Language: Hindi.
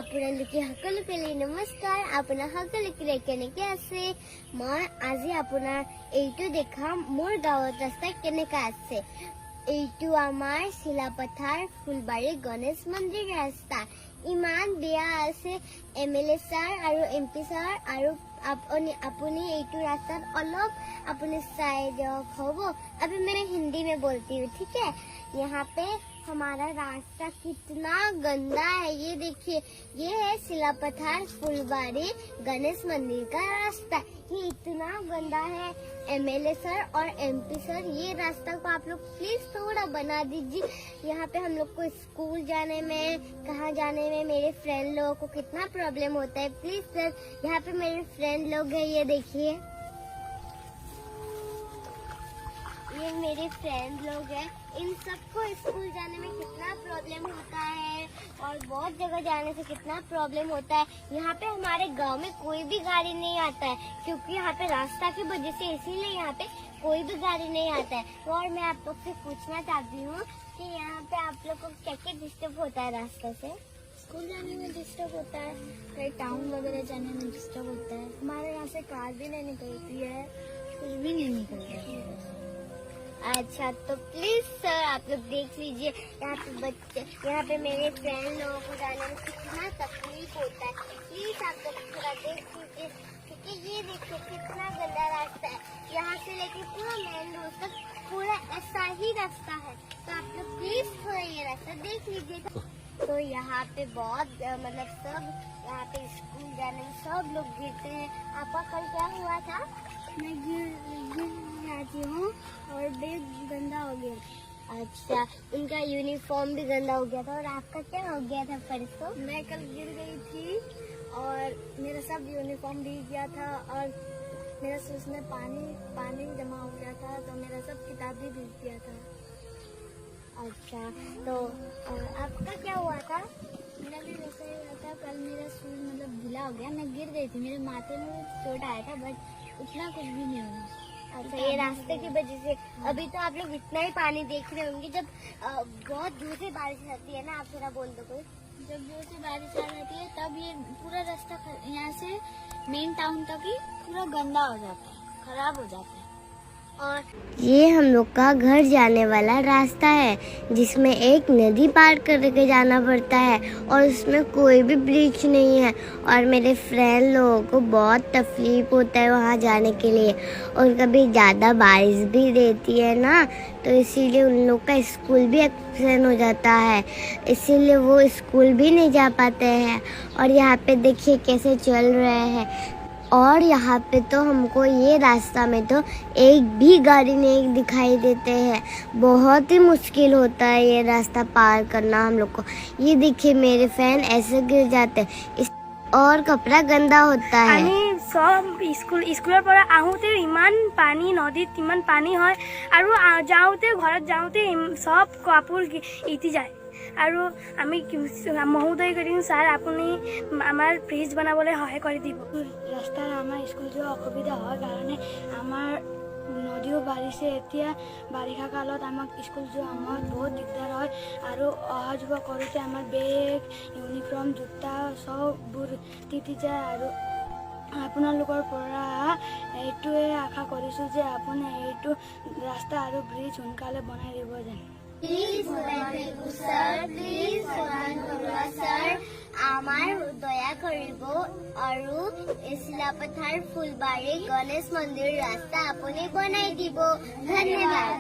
আপোনালোকে সকলোকে নমস্কাৰ। আপোনাৰ সকলোকে কেনেকৈ আছে? মই আজি আপোনাৰ এইটো দেখাম মোৰ গাঁৱত ৰাস্তা কেনেকৈ আছে। এইটো আমাৰ চিলাপথাৰ ফুলবাৰী গণেশ মন্দিৰ ৰাস্তা। ইমান বেয়া আছে। MLA ছাৰ আৰু MP ছাৰ আৰু আপুনি এইটো रास्ता अलग अपने साइड होवो। अभी मैं हिंदी में बोलती हूँ, ठीक है। यहाँ पे हमारा रास्ता कितना गंदा है, ये देखिए। ये है सिलापथार फुलबारी गणेश मंदिर का रास्ता। ये इतना गंदा है। MLA सर और MP सर, ये रास्ता को आप लोग प्लीज थोड़ा बना दीजिए। यहाँ पे हम लोग को स्कूल जाने में, कहाँ जाने में मेरे फ्रेंड लोगों को कितना प्रॉब्लम होता है। प्लीज सर, यहाँ पे मेरे फ्रेंड लोग हैं, ये देखिए, ये मेरे फ्रेंड लोग हैं। इन सबको स्कूल जाने में कितना प्रॉब्लम होता है और बहुत जगह जाने से कितना प्रॉब्लम होता है। यहाँ पे हमारे गांव में कोई भी गाड़ी नहीं आता है, क्योंकि यहाँ पे रास्ता की वजह से, इसीलिए यहाँ पे कोई भी गाड़ी नहीं आता है। और मैं आप लोग से पूछना चाहती हूँ कि यहाँ पे आप लोग को क्या क्या डिस्टर्ब होता है रास्ते से? स्कूल जाने में डिस्टर्ब होता है, कहीं टाउन वगैरह जाने में डिस्टर्ब होता है। हमारे यहाँ से कार भी नहीं निकलती है, कुछ भी नहीं निकलता है। अच्छा, तो प्लीज सर आप लोग देख लीजिए, यहाँ पे बच्चे, यहाँ पे मेरे फ्रेंड लोगों को जाने में कितना तकलीफ होता है। प्लीज आप लोग थोड़ा देख लीजिए, क्योंकि ये देखिए कितना गंदा रास्ता है। यहाँ से लेके पूरा मेन रोड तक पूरा ऐसा ही रास्ता है। तो आप लोग प्लीज थोड़ा ये रास्ता देख लीजिए। तो यहाँ पे बहुत मतलब सब, यहाँ पे स्कूल जाने में सब लोग गिरते हैं। आपका कल क्या हुआ था? मैं गिर जाती हूँ और बैग गंदा हो गया। अच्छा, उनका यूनिफॉर्म भी गंदा हो गया था। और आपका क्या हो गया था परसों? मैं कल गिर गई थी और मेरा सब यूनिफॉर्म भीग गया था और मेरा शूज में पानी जमा हो गया था, तो मेरा सब किताब भी भीग गया था। अच्छा, तो आपका क्या हुआ था? मेरा भी वैसा ही हुआ था। कल मेरा शूज मतलब ढीला हो गया, मैं गिर गई थी, मेरे माथे में चोट आया था, बट उतना कुछ भी नहीं हुआ। अच्छा, ये रास्ते की वजह से अभी तो आप लोग इतना ही पानी देख रहे होंगे। जब बहुत दूर से बारिश आती है ना, आप थोड़ा बोल दो कोई। जब दूर से बारिश आ जाती है तब ये पूरा रास्ता यहाँ से मेन टाउन तक ही पूरा गंदा हो जाता है, खराब हो जाता है। और ये हम लोग का घर जाने वाला रास्ता है, जिसमें एक नदी पार करके जाना पड़ता है और उसमें कोई भी ब्रिज नहीं है। और मेरे फ्रेंड लोगों को बहुत तकलीफ होता है वहाँ जाने के लिए। और कभी ज़्यादा बारिश भी देती है ना, तो इसीलिए उन लोग का स्कूल भी एब्सेंट हो जाता है, इसीलिए वो स्कूल भी नहीं जा पाते हैं। और यहाँ पे देखिए कैसे चल रहे हैं। और यहाँ पे तो हमको ये रास्ता में तो एक भी गाड़ी नहीं दिखाई देते हैं। बहुत ही मुश्किल होता है ये रास्ता पार करना हम लोग को। ये देखिए मेरे फैन ऐसे गिर जाते हैं और कपड़ा गंदा होता है। सब स्कूলৰ পৰা আহোঁতে ইমান পানী, নদীত ইমান পানী হয় আৰু যাওঁতে ঘৰত যাওঁতে সব কাপোৰ ইতি যায়। আৰু আমি মহোদয় কৰিম, ছাৰ আপুনি আমাৰ ব্ৰিজ বনাবলৈ সহায় কৰি দিব। ৰাস্তাৰ আমাৰ স্কুল যোৱা অসুবিধা হয় কাৰণে আমাৰ নদীও বাঢ়িছে। এতিয়া বাৰিষা কালত আমাক স্কুল যোৱা সময়ত বহুত দিগদাৰ হয় আৰু অহা যোৱা কৰোঁতে আমাৰ বেগ, ইউনিফৰ্ম, জোতা সববোৰ তিতি যায়। আৰু আপোনালোকৰ পৰা এইটোৱে আশা কৰিছোঁ যে আপুনি এইটো ৰাস্তা আৰু ব্ৰিজ সোনকালে বনাই দিব যেন। প্লিজ স্যার, আমার দয়া করিব আৰু চিলাপথাৰ ফুলবাৰী গণেশ মন্দিৰ ৰাস্তা আপুনি বনাই দিব। ধন্যবাদ।